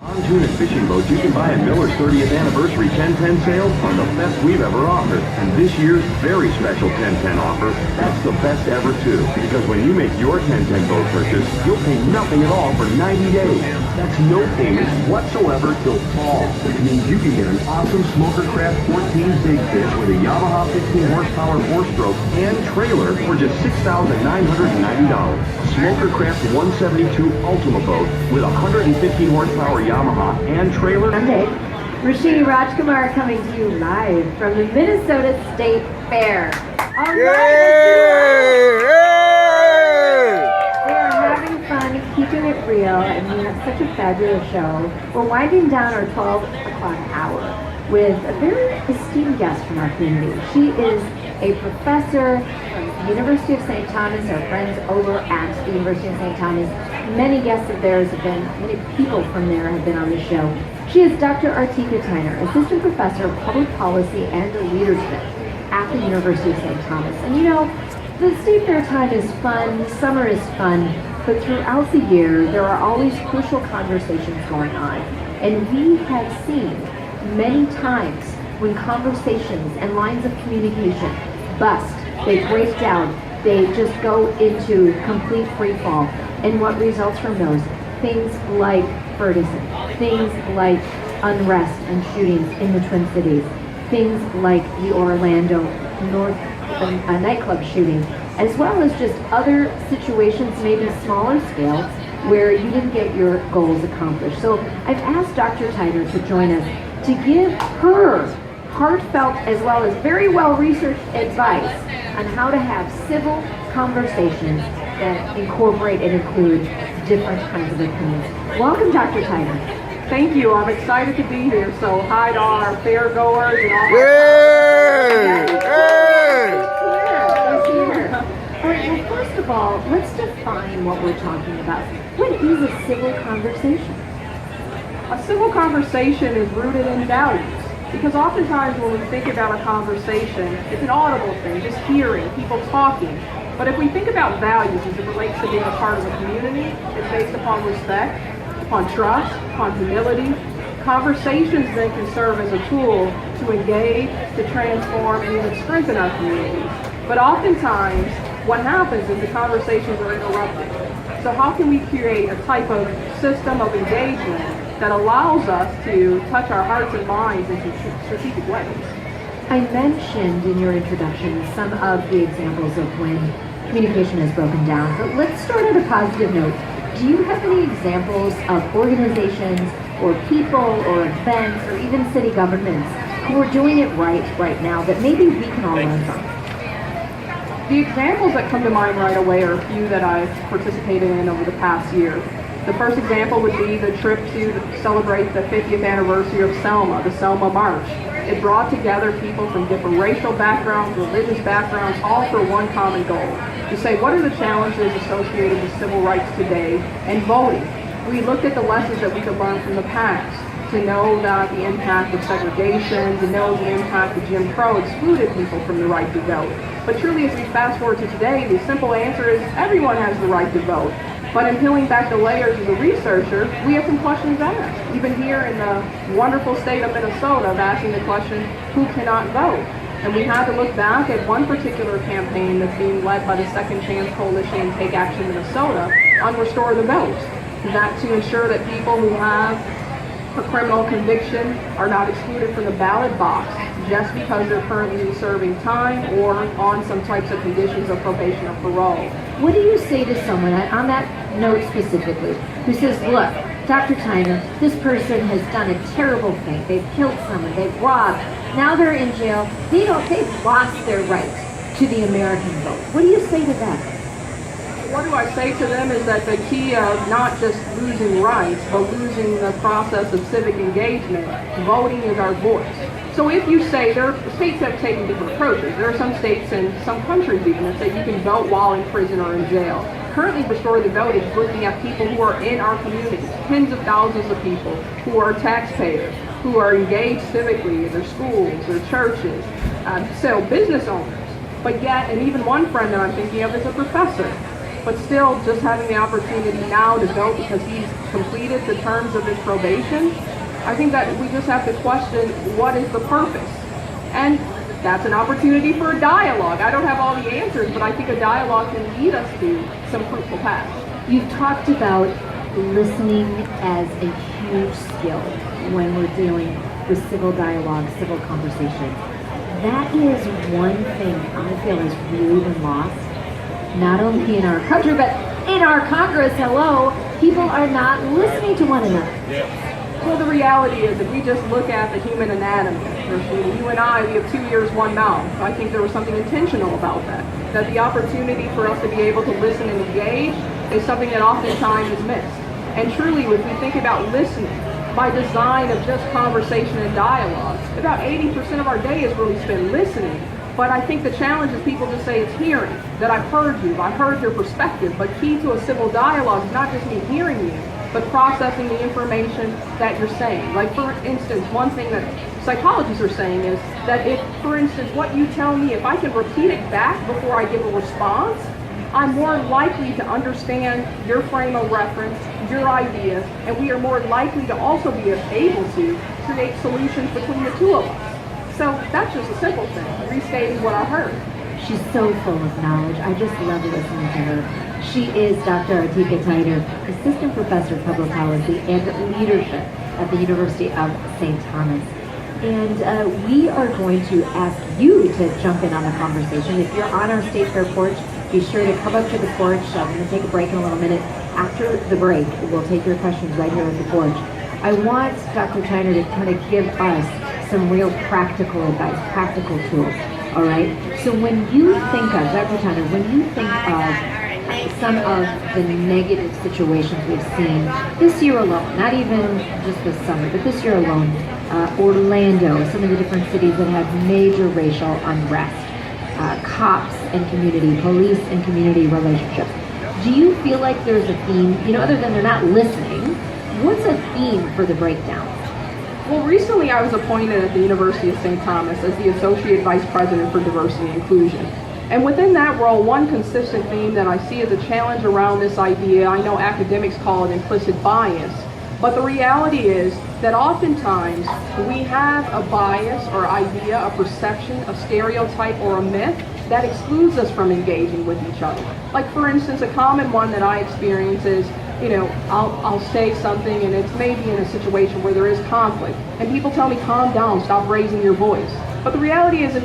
Pontoon and fishing boats you can buy at Miller's 30th Anniversary 10-10 sale are the best we've ever offered. And this year's very special 10-10 offer, that's the best ever too. Because when you make your 10-10 boat purchase, you'll pay nothing at all for 90 days. That's no payments whatsoever till fall. Which means you can get an awesome Smoker Craft 14 Big Fish with a Yamaha 15 horsepower 4-stroke and trailer for just $6,990. Smoker Craft 172 Ultima boat with 115 horsepower Yamaha and trailer. Sunday, Rashidi Rajkumar coming to you live from the Minnesota State Fair. All right, we are having fun, keeping it real, and we have such a fabulous show. We're winding down our 12 o'clock hour with a very esteemed guest from our community. She is a professor from the University of St. Thomas, our friends over at the University of St. Thomas. Many guests of theirs have been, many people from there have been on the show. She is Dr. Artika Tyner, Assistant Professor of Public Policy and Leadership at the University of St. Thomas. And you know, the State Fair time is fun, the summer is fun, but throughout the year there are always crucial conversations going on. And we have seen many times when conversations and lines of communication bust, they break down, they just go into complete free fall. And what results from those? Things like Ferguson, things like unrest and shootings in the Twin Cities, things like the Orlando North nightclub shooting, as well as just other situations, maybe smaller scale, where you didn't get your goals accomplished. So I've asked Dr. Tyner to join us to give her heartfelt as well as very well-researched advice on how to have civil conversations that incorporate and include different kinds of opinions. Welcome, Dr. Tyner. Thank you. I'm excited to be here. So hi to all our fair goers and all. All right, well, first of all, let's define what we're talking about. What is a civil conversation? A civil conversation is rooted in values. Because oftentimes when we think about a conversation, it's an audible thing, just hearing, people talking. But if we think about values as it relates to being a part of a community, it's based upon respect, upon trust, upon humility. Conversations then can serve as a tool to engage, to transform, and even strengthen our communities. But oftentimes, what happens is the conversations are interrupted. So how can we create a type of system of engagement that allows us to touch our hearts and minds in strategic ways? I mentioned in your introduction some of the examples of when communication has broken down, but let's start at a positive note. Do you have any examples of organizations or people or events or even city governments who are doing it right now that maybe we can all learn from? The examples that come to mind right away are a few that I've participated in over the past year. The first example would be the trip to celebrate the 50th anniversary of Selma, the Selma March. It brought together people from different racial backgrounds, religious backgrounds, all for one common goal, to say what are the challenges associated with civil rights today and voting. We looked at the lessons that we could learn from the past, to know that the impact of segregation, to know the impact of Jim Crow excluded people from the right to vote. But truly, as we fast forward to today, the simple answer is everyone has the right to vote. But in peeling back the layers as a researcher, we have some questions asked. Even here in the wonderful state of Minnesota, of asking the question, who cannot vote? And we had to look back at one particular campaign that's being led by the Second Chance Coalition and Take Action Minnesota on Restore the Vote. That to ensure that people who have a criminal conviction are not excluded from the ballot box just because they're currently serving time or on some types of conditions of probation or parole. What do you say to someone, on that note specifically, who says, look, Dr. Tyner, this person has done a terrible thing. They've killed someone, they've robbed, now they're in jail, they've lost their right to the American vote. What do you say to them? What do I say to them is that the key of not just losing rights, but losing the process of civic engagement, voting is our voice. So if you say, states have taken different approaches. There are some states and some countries even that say you can vote while in prison or in jail. Currently, Restore the Vote is looking at people who are in our communities, tens of thousands of people who are taxpayers, who are engaged civically in their schools, their churches, so business owners. But yet, and even one friend that I'm thinking of is a professor. but still just having the opportunity now to vote because he's completed the terms of his probation, I think that we just have to question what is the purpose. And that's an opportunity for a dialogue. I don't have all the answers, but I think a dialogue can lead us to some fruitful paths. You've talked about listening as a huge skill when we're dealing with civil dialogue, civil conversation. That is one thing I feel has really been lost, not only in our country, but in our Congress. Hello, people are not listening to one another. Well, the reality is, if we just look at the human anatomy, you and I, we have 2 ears, one mouth. I think there was something intentional about that. That the opportunity for us to be able to listen and engage is something that oftentimes is missed. And truly, if we think about listening, by design of just conversation and dialogue, about 80% of our day is really spent listening. But I think the challenge is people just say it's hearing, that I've heard you, I've heard your perspective. But key to a civil dialogue is not just me hearing you, but processing the information that you're saying. Like, for instance, one thing that psychologists are saying is that if, for instance, what you tell me, if I can repeat it back before I give a response, I'm more likely to understand your frame of reference, your ideas, and we are more likely to also be able to create solutions between the two of us. So that's just a simple thing, restating what I heard. She's so full of knowledge. I just love listening to her. She is Dr. Artika Tyner, Assistant Professor of Public Policy and Leadership at the University of St. Thomas. And we are going to ask you to jump in on the conversation. If you're on our State Fair porch, be sure to come up to the porch. I'm going to take a break in a little minute. After the break, we'll take your questions right here at the porch. I want Dr. Tyner to kind of give us some real practical advice, practical tools. All right? So when you think of, Dr. Tyner, when you think of some of the negative situations we've seen this year alone, not even just this summer, but this year alone, Orlando, some of the different cities that have major racial unrest, cops and community, police and community relationships. Do you feel like there's a theme, other than they're not listening, what's a theme for the breakdown? Well, recently I was appointed at the University of St. Thomas as the Associate Vice President for Diversity and Inclusion. And within that role, one consistent theme that I see as a challenge around this idea, I know academics call it implicit bias, but the reality is that oftentimes we have a bias or idea, a perception, a stereotype, or a myth that excludes us from engaging with each other. Like, for instance, a common one that I experience is, I'll say something and it's maybe in a situation where there is conflict, and people tell me, calm down, stop raising your voice. But the reality is, if